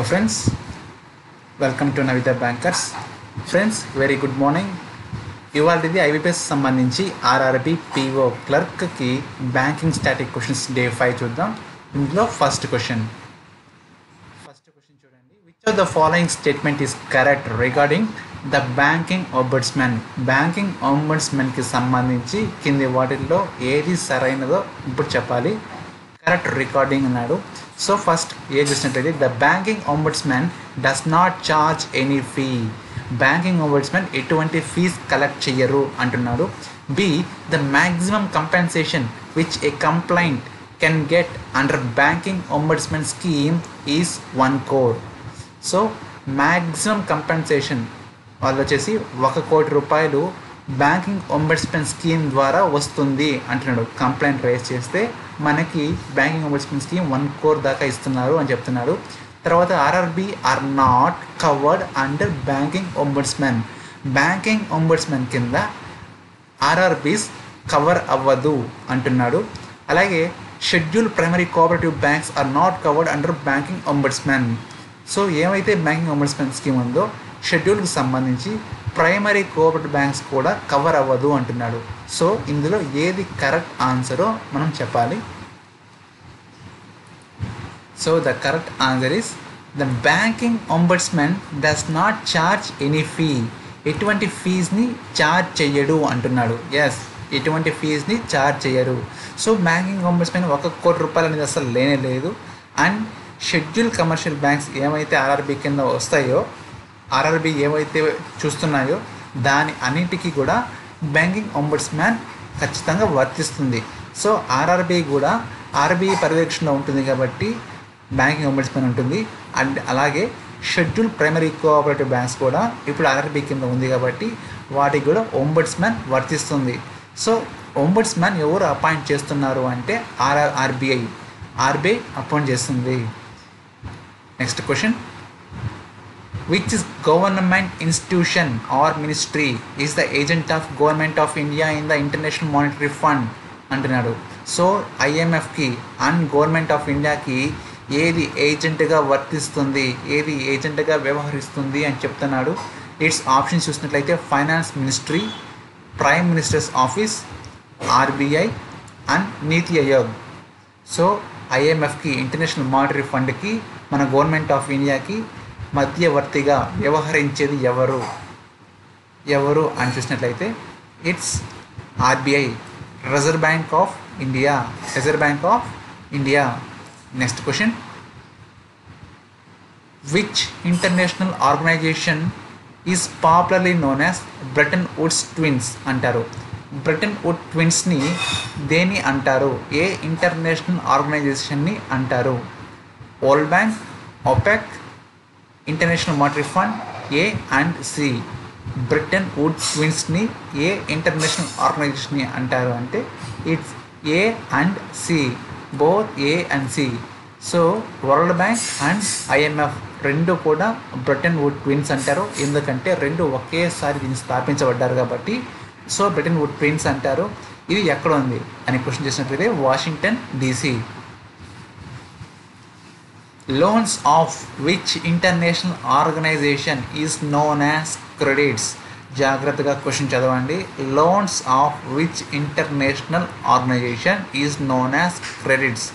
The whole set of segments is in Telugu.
Hello friends, welcome to Navita Bankers. Friends very good morning. ఇవాళది ఐబీపీఎస్ సంబంధించి ఆర్ఆర్బీ పీఓ క్లర్క్కి బ్యాంకింగ్ స్టాటిక్ క్వశ్చన్స్ డే 5 చూద్దాం. ఇందులో ఫస్ట్ క్వశ్చన్ చూడండి. Which of the following statement is correct regarding the banking ombudsman? Banking అంబడ్స్మన్కి సంబంధించి కింది వాటిల్లో ఏది సరైనదో ఇప్పుడు చెప్పాలి. కరెక్ట్ రికార్డింగ్ అన్నాడు. సో ఫస్ట్ ఏ చూసినట్లయితే the banking ombudsman does not charge any fee. Banking ombudsman ఎటువంటి ఫీజ్ కలెక్ట్ చెయ్యరు అంటున్నాడు. B the maximum compensation which A complaint can get under banking ombudsman scheme is 1 crore. So maximum compensation వాళ్ళు వచ్చేసి 1 కోటి రూపాయలు బ్యాంకింగ్ అంబడ్స్మన్ స్కీమ్ ద్వారా వస్తుంది అంటున్నాడు. కంప్లైంట్ రైజ్ చేస్తే మనకి బ్యాంకింగ్ అంబడ్స్మన్ స్కీమ్ 1 crore దాకా ఇస్తున్నారు అని చెప్తున్నాడు. తర్వాత RRB are not covered under banking ombudsman. Banking ombudsman కింద ఆర్ఆర్బీస్ కవర్ అవ్వదు అంటున్నాడు. అలాగే schedule primary cooperative banks are not covered under banking ombudsman. So ఏమైతే బ్యాంకింగ్ అంబడ్స్మన్ స్కీమ్ ఉందో షెడ్యూల్కి సంబంధించి ప్రైమరీ కోఆపరేటివ్ బ్యాంక్స్ కూడా కవర్ అవ్వదు అంటున్నాడు. సో ఇందులో ఏది కరెక్ట్ ఆన్సరో మనం చెప్పాలి. So the correct answer is the banking ombudsman does not charge any fee. ఎటువంటి ఫీజ్ని చార్జ్ చెయ్యడు అంటున్నాడు. ఎస్, ఎటువంటి ఫీజ్ని చార్జ్ చేయరు. సో బ్యాంకింగ్ అంబడ్స్మన్ 1 కోటి రూపాయలు అనేది అసలు లేనే లేదు. అండ్ షెడ్యూల్ కమర్షియల్ బ్యాంక్స్ ఏమైతే ఆర్ఆర్బీ కింద వస్తాయో, ఆర్ఆర్బీ ఏవైతే చూస్తున్నాయో దాని అన్నిటికీ కూడా బ్యాంకింగ్ అంబడ్స్మన్ ఖచ్చితంగా వర్తిస్తుంది. సో ఆర్ఆర్బీ కూడా ఆర్బీఐ పర్యవేక్షణలో ఉంటుంది కాబట్టి బ్యాంకింగ్ అంబడ్స్మన్ ఉంటుంది. అండ్ అలాగే షెడ్యూల్ ప్రైమరీ కోఆపరేటివ్ బ్యాంక్స్ కూడా ఇప్పుడు ఆర్ఆర్బీ కింద ఉంది కాబట్టి వాటికి కూడా అంబడ్స్మన్ వర్తిస్తుంది. సో అంబడ్స్మన్ ఎవరు అపాయింట్ చేస్తున్నారు అంటే ఆర్బీఐ అపాయింట్ చేస్తుంది. Next question, which is government institution or ministry is the agent of government of India in the International Monetary Fund అంటున్నాడు. సో ఐఎంఎఫ్కి అండ్ గవర్నమెంట్ ఆఫ్ ఇండియాకి ఏది ఏజెంట్గా వర్తిస్తుంది, ఏది ఏజెంట్గా వ్యవహరిస్తుంది అని చెప్తున్నాడు. ఇట్స్ ఆప్షన్ చూసినట్లయితే finance ministry, prime minister's office, RBI and NITI Aayog. So ఐఎంఎఫ్కి ఇంటర్నేషనల్ మానిటరీ ఫండ్కి మన గవర్నమెంట్ ఆఫ్ ఇండియాకి మధ్యవర్తిగా వ్యవహరించేది ఎవరు అని చూసినట్లయితే it's RBI, reserve bank of India. Next question, which international organisation is popularly known as Bretton Woods twins అంటారు. బ్రెటన్ వుడ్ ట్విన్స్ని దేని అంటారు? ఏ ఇంటర్నేషనల్ ఆర్గనైజేషన్ని అంటారు? World bank, OPEC, international monetary fund, A and C. Bretton would ట్విన్స్ని ఏ ఇంటర్నేషనల్ ఆర్గనైజేషన్ని అంటారు అంటే it's A and C, both A and C. So world bank and IMF రెండు కూడా బ్రెటన్ వుడ్ ట్విన్స్ అంటారు. ఎందుకంటే రెండు ఒకేసారి దీన్ని స్థాపించబడ్డారు కాబట్టి. సో బ్రెటన్ వుడ్ ట్విన్స్ అంటారు. ఇది ఎక్కడ ఉంది అని క్వశ్చన్ చేసినట్లయితే Washington DC. Loans of which international organisation is known as credits. జాగ్రత్తగా క్వశ్చన్ చదవండి. Loans of which international organisation is known as credits.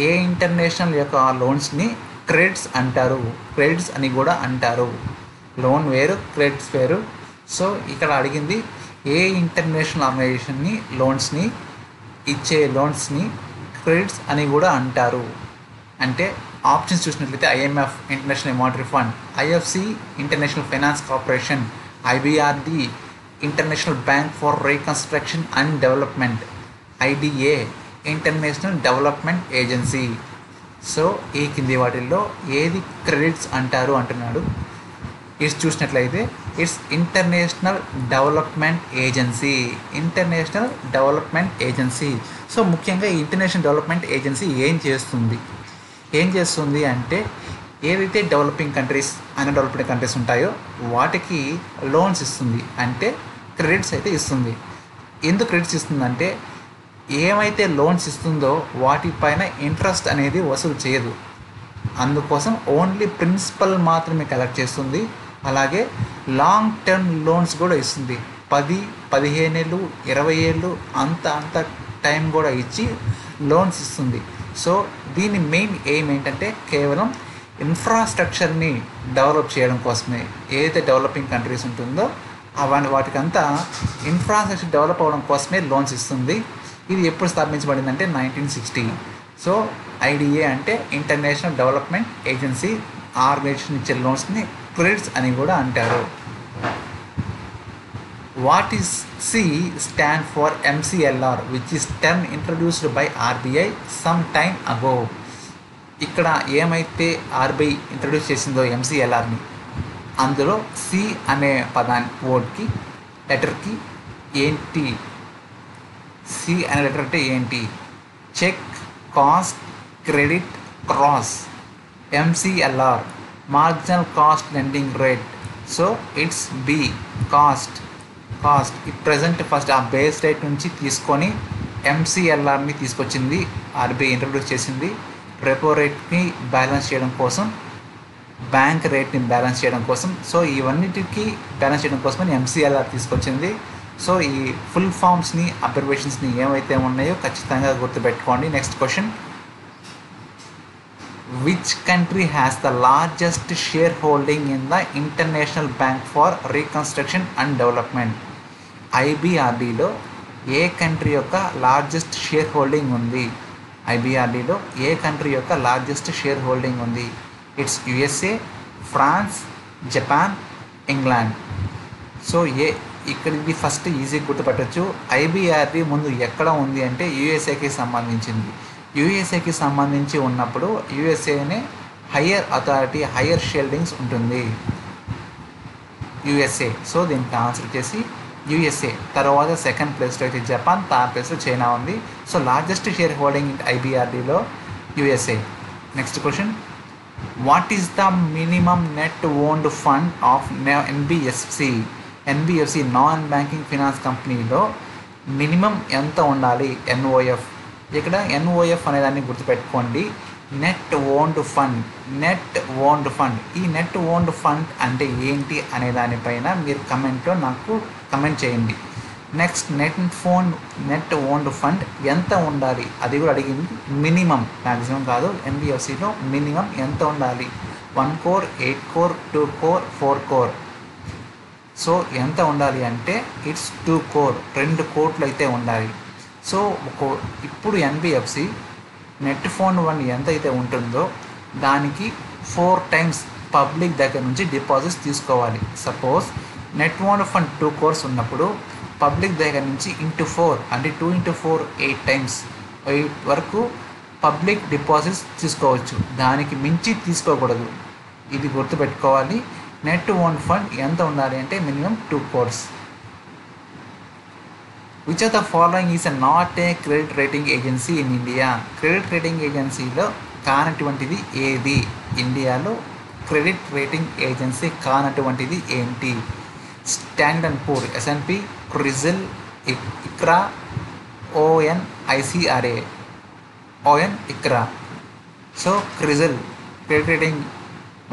ఏ ఇంటర్నేషనల్ యొక్క లోన్స్ని క్రెడిట్స్ అంటారు, క్రెడిట్స్ అని కూడా అంటారు. లోన్ వేరు, క్రెడిట్స్ వేరు. సో ఇక్కడ అడిగింది ఏ ఇంటర్నేషనల్ ఆర్గనైజేషన్ని లోన్స్ని ఇచ్చే లోన్స్ని క్రెడిట్స్ అని కూడా అంటారు అంటే ఆప్షన్స్ చూసినట్లయితే IMF, international monetary fund, IFC, international finance corporation, IBRD, international bank for reconstruction and development, IDA, international development agency. So ఈ కింది వాటిల్లో ఏది క్రెడిట్స్ అంటారు అంటున్నాడు. ఇట్స్ చూసినట్లయితే it's international development agency. So ముఖ్యంగా ఈ ఇంటర్నేషనల్ డెవలప్మెంట్ ఏజెన్సీ ఏం చేస్తుంది అంటే ఏదైతే డెవలపింగ్ కంట్రీస్, అన్డెవలప్డ్ కంట్రీస్ ఉంటాయో వాటికి లోన్స్ ఇస్తుంది, అంటే క్రెడిట్స్ అయితే ఇస్తుంది. ఎందుకు క్రెడిట్స్ ఇస్తుందంటే ఏమైతే లోన్స్ ఇస్తుందో వాటిపైన ఇంట్రెస్ట్ అనేది వసూలు చేయదు. అందుకోసం ఓన్లీ ప్రిన్సిపల్ మాత్రమే కలెక్ట్ చేస్తుంది. అలాగే లాంగ్ టర్మ్ లోన్స్ కూడా ఇస్తుంది. 10-15 ఏళ్ళు 20 ఏళ్ళు అంత టైం కూడా ఇచ్చి లోన్స్ ఇస్తుంది. సో దీని మెయిన్ ఎయిమ్ ఏంటంటే కేవలం ఇన్ఫ్రాస్ట్రక్చర్ని డెవలప్ చేయడం కోసమే. ఏదైతే డెవలపింగ్ కంట్రీస్ ఉంటుందో వాటికంతా ఇన్ఫ్రాస్ట్రక్చర్ డెవలప్ అవ్వడం కోసమే లోన్స్ ఇస్తుంది. ఇది ఎప్పుడు స్థాపించబడిందంటే 1960. సో ఐడిఏ అంటే ఇంటర్నేషనల్ డెవలప్మెంట్ ఏజెన్సీ ఆర్గనైజేషన్ ఇచ్చే లోన్స్ని క్రెడిట్స్ అని కూడా అంటారు. What is C stand for MCLR which is term introduced by RBI some time ago. ఇక్కడ ఏమైతే RBI ఇంట్రడ్యూస్ చేసిందో MCLRని, అందులో సి అనే వర్డ్కి లెటర్కి ఏంటి, సి అనే లెటర్ అంటే ఏంటి? Cheque, cost, credit, cross. MCLR marginal cost lending rate. So it's B cost. ఈ ప్రజెంట్ ఫస్ట్ ఆ బేస్ రేట్ నుంచి తీసుకొని MCLRని తీసుకొచ్చింది RBI, ఇంట్రడ్యూస్ చేసింది. రెపో రేట్ని బ్యాలెన్స్ చేయడం కోసం, బ్యాంక్ రేట్ని బ్యాలెన్స్ చేయడం కోసం. సో ఇవన్నిటికీ బ్యాలెన్స్ చేయడం కోసమని MCLR తీసుకొచ్చింది. సో ఈ ఫుల్ ఫామ్స్ని అబ్జర్వేషన్స్ని ఏవైతే ఉన్నాయో ఖచ్చితంగా గుర్తుపెట్టుకోండి. Next question, which country has the largest share holding in the international bank for reconstruction and development? IBRDలో ఏ కంట్రీ యొక్క లార్జెస్ట్ షేర్ హోల్డింగ్ ఉంది? IBRDలో ఏ కంట్రీ యొక్క లార్జెస్ట్ షేర్ హోల్డింగ్ ఉంది? It's USA, France, Japan, England. So ఇక్కడ ఇది ఫస్ట్ ఈజీ గుర్తుపట్టచ్చు. IBRD ముందు ఎక్కడ ఉంది అంటే USAకి సంబంధించింది. USAకి సంబంధించి ఉన్నప్పుడు USAనే హయ్యర్ అథారిటీ, హయ్యర్ షేర్డింగ్స్ ఉంటుంది USA. సో దీనికి ఆన్సర్ వచ్చేసి USA. తర్వాత సెకండ్ ప్లేస్లో అయితే జపాన్, థర్డ్ ప్లేస్లో చైనా ఉంది. సో లార్జెస్ట్ షేర్ హోల్డింగ్ IBRDలో USA. Next question, what is the minimum net owned fund of NBFC non banking finance కంపెనీలో మినిమం ఎంత ఉండాలి? NOF. ఇక్కడ NOF అనేదాన్ని గుర్తుపెట్టుకోండి. Net owned fund. ఈ నెట్ ఓన్డ్ ఫండ్ అంటే ఏంటి అనే దానిపైన మీరు కమెంట్లో నాకు కమెంట్ చేయండి. నెక్స్ట్, నెట్ ఓన్డ్ ఫండ్ ఎంత ఉండాలి అది కూడా అడిగింది. మినిమం, మ్యాక్సిమం కాదు. NBFCలో మినిమం ఎంత ఉండాలి? 1 crore, 8 crore, 2 crore, 4 crore. So ఎంత ఉండాలి అంటే ఇట్స్ 2 crore, 2 కోట్లు అయితే ఉండాలి. సో ఇప్పుడు NBFC నెట్ ఫండ్ వన్ ఎంత అయితే ఉంటుందో దానికి 4 times పబ్లిక్ దగ్గర నుంచి డిపాజిట్స్ తీసుకోవాలి. Suppose net owned fund 2 crores ఉన్నప్పుడు పబ్లిక్ దగ్గర నుంచి ×4 అంటే 2 × 4 8 times 8 వరకు పబ్లిక్ డిపాజిట్స్ తీసుకోవచ్చు. దానికి మించి తీసుకోకూడదు. ఇది గుర్తుపెట్టుకోవాలి. నెట్ ఓన్డ్ ఫండ్ ఎంత ఉండాలి అంటే minimum 2 crores. Which of the following is not a credit rating agency in India? Credit rating ఏజెన్సీలో కానటువంటిది ఏది? ఇండియాలో క్రెడిట్ రేటింగ్ ఏజెన్సీ కానటువంటిది ఏంటి? Standard & poor, S&P, CRISIL, ICRA, ICRA. So CRISIL credit rating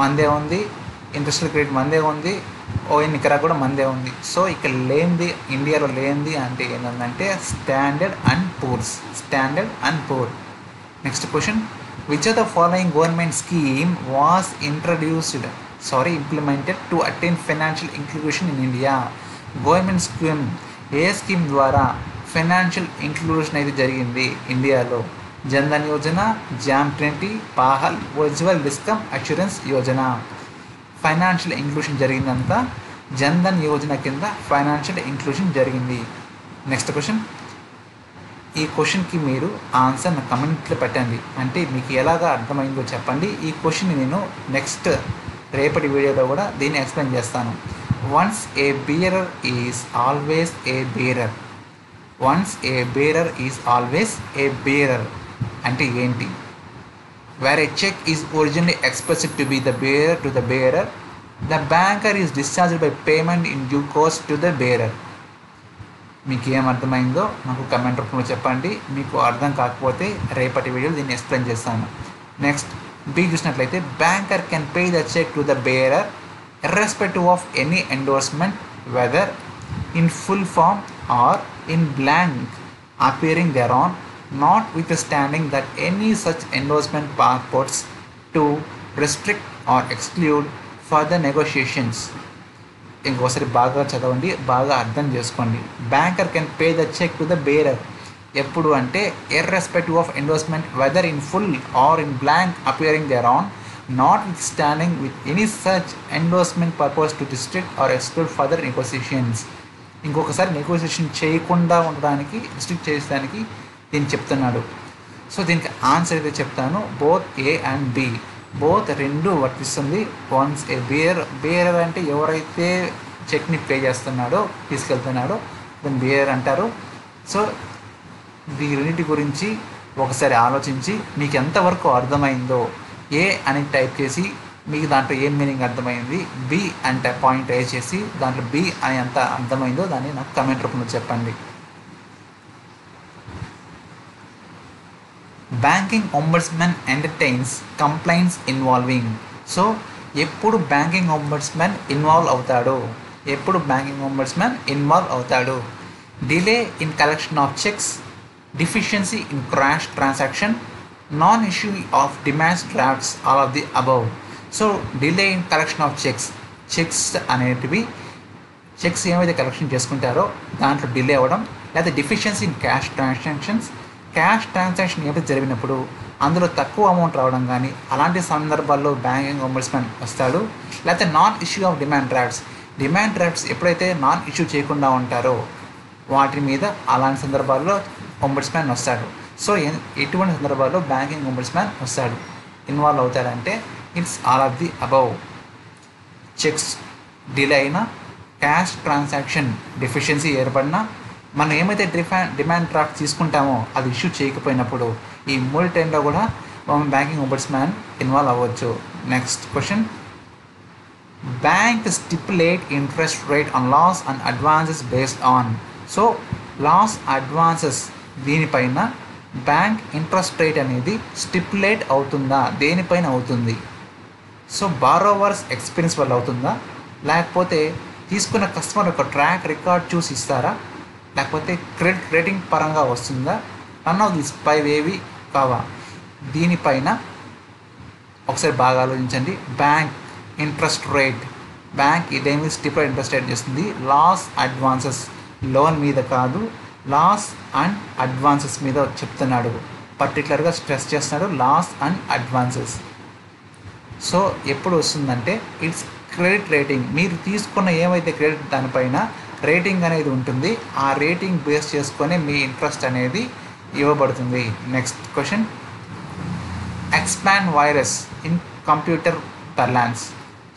మందే ఉంది, ఇండస్ట్రియల్ క్రెడిట్ మందే ఉంది, ICRA కూడా మందే ఉంది. సో ఇక్కడ లేనిది, ఇండియాలో లేనిది అంటే ఏంటంటే standard and poor. Next question, which of the following government scheme was implemented to attain financial inclusion in India? Government scheme, ఏ స్కీమ్ ద్వారా ఫైనాన్షియల్ ఇంక్లూషన్ అయితే జరిగింది ఇండియాలో? Jan Dhan Yojana, JAM 20, Pahal, virtual discom assurance Yojana. Financial inclusion జరిగిందంతా జన్ధన్ యోజన కింద ఫైనాన్షియల్ ఇంక్లూషన్ జరిగింది. నెక్స్ట్ క్వశ్చన్, ఈ క్వశ్చన్కి మీరు ఆన్సర్ నా కమెంట్లో పెట్టండి. అంటే మీకు ఎలాగా అర్థమైందో చెప్పండి. ఈ క్వశ్చన్ నేను నెక్స్ట్ రేపటి వీడియోలో కూడా దీన్ని ఎక్స్ప్లెయిన్ చేస్తాను. Once A bearer is always a bearer అంటే ఏంటి? Where a check is originally expected to be the bearer, the banker is discharged by payment in due course to the bearer. మీకు ఏం అర్థమైందో నాకు కమెంట్ రూపంలో చెప్పండి. మీకు అర్థం కాకపోతే రేపటి వీడియోలో దీన్ని ఎక్స్ప్లెయిన్ చేస్తాను. నెక్స్ట్, బి చూసినట్లయితే banker can pay the cheque to the bearer irrespective of any endorsement whether in full form or in blank appearing thereon, notwithstanding that any such endorsement purports to restrict or exclude further negotiations. ఇంకోసారి బాగా చదవండి, బాగా అర్థం చేసుకోండి. Banker can pay the cheque to the bearer ఎప్పుడు అంటే irrespective of endorsement whether in full or in blank appearing thereon, notwithstanding with any such endorsement purpose to restrict or exclude further negotiations. ఇంకొకసారి నెగోసియేషన్ చేయకుండా ఉండడానికి రిస్ట్రిక్ట్ చేసేదానికి దీన్ని చెప్తున్నాడు. సో దీనికి ఆన్సర్ అయితే చెప్తాను, both A and B. Both రెండు వర్తిస్తుంది. వన్స్ ఏ బేరర్ అంటే ఎవరైతే చెక్ని పే చేస్తున్నాడో తీసుకెళ్తున్నాడో దాన్ని బేరర్ అంటారు. సో దీనిటి గురించి ఒకసారి ఆలోచించి మీకు ఎంతవరకు అర్థమైందో ఏ అని టైప్ చేసి మీకు దాంట్లో ఏం మీనింగ్ అర్థమైంది, బి అంటే పాయింట్ రైజ్ చేసి దాంట్లో బి అని ఎంత అర్థమైందో దాన్ని నాకు కమెంట్ రూపంలో చెప్పండి. Banking అంబడ్స్మన్ entertains complaints involving. So ఎప్పుడు బ్యాంకింగ్ అంబడ్స్మన్ ఇన్వాల్వ్ అవుతాడు? Delay in collection of checks, deficiency in cash transaction, non-issue of demands drafts, all of the above. So delay in collection of checks అనేటివి చెక్స్ ఏమైతే కలెక్షన్ చేసుకుంటారో దాంట్లో డిలే అవ్వడం, లేదా డెఫిషియన్సీ ఇన్ క్యాష్ ట్రాన్సాక్షన్ ఏమైతే జరిగినప్పుడు అందులో తక్కువ అమౌంట్ రావడం కానీ అలాంటి సందర్భాల్లో బ్యాంకింగ్ అంబడ్స్మన్ వస్తాడు. లేకపోతే non issue of demand drafts ఎప్పుడైతే నాన్ ఇష్యూ చేయకుండా ఉంటారో వాటి మీద అలాంటి సందర్భాల్లో అంబడ్స్మన్ వస్తాడు. సో ఎటువంటి సందర్భాల్లో బ్యాంకింగ్ అంబడ్స్మన్ వస్తాడు, ఇన్వాల్వ్ అవుతాడంటే it's all of the above. Cheques delay అయినా, క్యాష్ ట్రాన్సాక్షన్ డెఫిషియన్సీ ఏర్పడినా, మనం ఏమైతే డిమాండ్ డ్రాఫ్ట్ తీసుకుంటామో అది ఇష్యూ చేయకపోయినప్పుడు ఈ మూడు టైంలో కూడా మనం బ్యాంకింగ్ అంబడ్స్మన్ ఇన్వాల్వ్ అవ్వచ్చు. Next question, bank stipulate interest rate on loans and advances based on. So loans advances దీనిపైన బ్యాంక్ ఇంట్రెస్ట్ రేట్ అనేది స్టిపులేట్ అవుతుందా, దేనిపైన అవుతుంది? సో బారోవర్స్ ఎక్స్పీరియన్స్ వల్ల అవుతుందా, లేకపోతే తీసుకున్న కస్టమర్ యొక్క ట్రాక్ రికార్డ్ చూసి ఇస్తారా, లేకపోతే క్రెడిట్ రేటింగ్ పరంగా వస్తుందా? నన్ ఆఫ్ దీస్ 5 ఏవి కావా? దీనిపైన ఒకసారి బాగా ఆలోచించండి. బ్యాంక్ ఇంట్రెస్ట్ రేట్, బ్యాంక్ ఇదేమి స్టిపులేట్ ఇంట్రెస్ట్ రేట్ చేస్తుంది? లాస్ అడ్వాన్సెస్, లోన్ మీద కాదు, లాస్ అండ్ అడ్వాన్సెస్ మీద చెప్తున్నాడు. పర్టికులర్గా స్ట్రెస్ చేస్తున్నాడు లాస్ అండ్ అడ్వాన్సెస్. సో ఎప్పుడు వస్తుందంటే ఇట్స్ క్రెడిట్ రేటింగ్. మీరు తీసుకున్న ఏమైతే క్రెడిట్ దానిపైన రేటింగ్ అనేది ఉంటుంది, ఆ రేటింగ్ బేస్ చేసుకొని మీ ఇంట్రెస్ట్ అనేది ఇవ్వబడుతుంది. Next question, expand virus in computer parlance.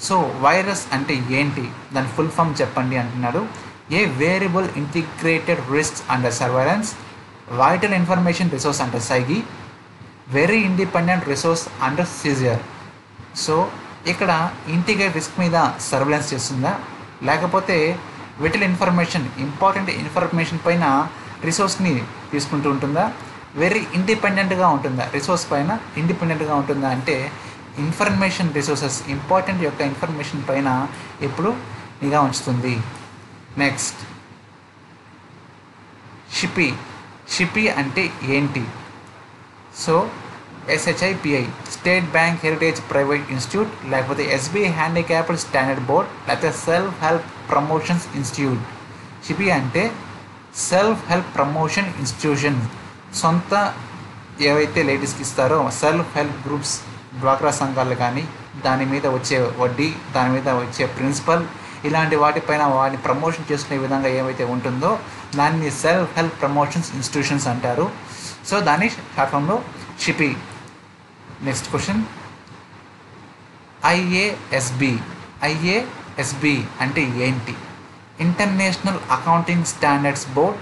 So virus అంటే ఏంటి, దాని ఫుల్ ఫామ్ చెప్పండి అంటున్నాడు. A variable integrated risks under surveillance, vital information resource under siege, very independent resource under seizure. So ఇక్కడ ఇంటిగ్రేట్ రిస్క్ మీద సర్వైలెన్స్ చేస్తుందా, లేకపోతే విటల్ ఇన్ఫర్మేషన్, ఇంపార్టెంట్ ఇన్ఫర్మేషన్ పైన రిసోర్స్ని తీసుకుంటూ ఉంటుందా, వెరీ ఇండిపెండెంట్గా ఉంటుందా, రిసోర్స్ పైన ఇండిపెండెంట్గా ఉంటుందా అంటే ఇన్ఫర్మేషన్ రిసోర్సెస్, ఇంపార్టెంట్ యొక్క ఇన్ఫర్మేషన్ పైన ఎప్పుడు నిఘా ఉంచుతుంది. నెక్స్ట్, షిపి అంటే ఏంటి? So SHIPI, state bank heritage private institute, లేకపోతే SBI హ్యాండిక్యాప్డ్ స్టాండర్డ్ బోర్డ్, లేకపోతే సెల్ఫ్ హెల్ప్ ప్రమోషన్స్ ఇన్స్టిట్యూట్. షిపి అంటే సెల్ఫ్ హెల్ప్ ప్రమోషన్ ఇన్స్టిట్యూషన్. సొంత ఏవైతే లేడీస్కి ఇస్తారో సెల్ఫ్ హెల్ప్ గ్రూప్స్, డ్వాక్రా సంఘాలు కానీ దాని మీద వచ్చే వడ్డీ, దాని మీద వచ్చే ప్రిన్సిపల్, ఇలాంటి వాటిపైన వాటిని ప్రమోషన్ చేసుకునే విధంగా ఏమైతే ఉంటుందో దాన్ని సెల్ఫ్ హెల్ప్ ప్రమోషన్స్ ఇన్స్టిట్యూషన్స్ అంటారు. సో దాన్ని షార్ట్ ఫామ్లో షిపి. నెక్స్ట్ క్వశ్చన్, ఐఏఎస్బి అంటే ఏంటి? ఇంటర్నేషనల్ అకౌంటింగ్ స్టాండర్డ్స్ బోర్డ్,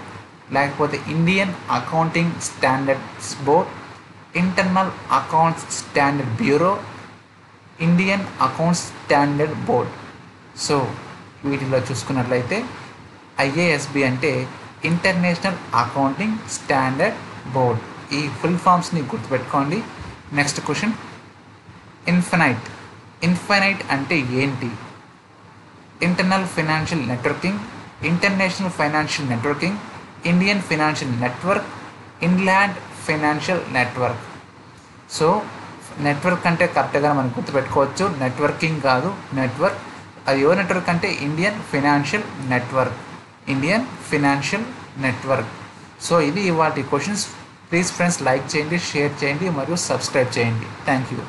లేకపోతే Indian accounting standards board, internal accounts standard bureau, Indian accounts standard board. So వీటిలో చూసుకున్నట్లయితే ఐఏఎస్బి అంటే ఇంటర్నేషనల్ అకౌంటింగ్ స్టాండర్డ్ బోర్డ్. ఈ ఫుల్ ఫామ్స్ని గుర్తుపెట్టుకోండి. నెక్స్ట్ క్వశ్చన్, ఇన్ఫైనైట్ అంటే ఏంటి? Internal financial networking, international financial networking, Indian financial network, inland financial network. So network అంటే కరెక్ట్గా మనం గుర్తుపెట్టుకోవచ్చు, నెట్వర్కింగ్ కాదు, నెట్వర్క్. అది ఏ నెట్వర్క్ అంటే ఇండియన్ ఫైనాన్షియల్ నెట్వర్క్. సో ఇది ఇవాటి క్వశ్చన్స్. ప్లీజ్ ఫ్రెండ్స్ లైక్ చేయండి, షేర్ చేయండి మరియు సబ్స్క్రైబ్ చేయండి. Thank you.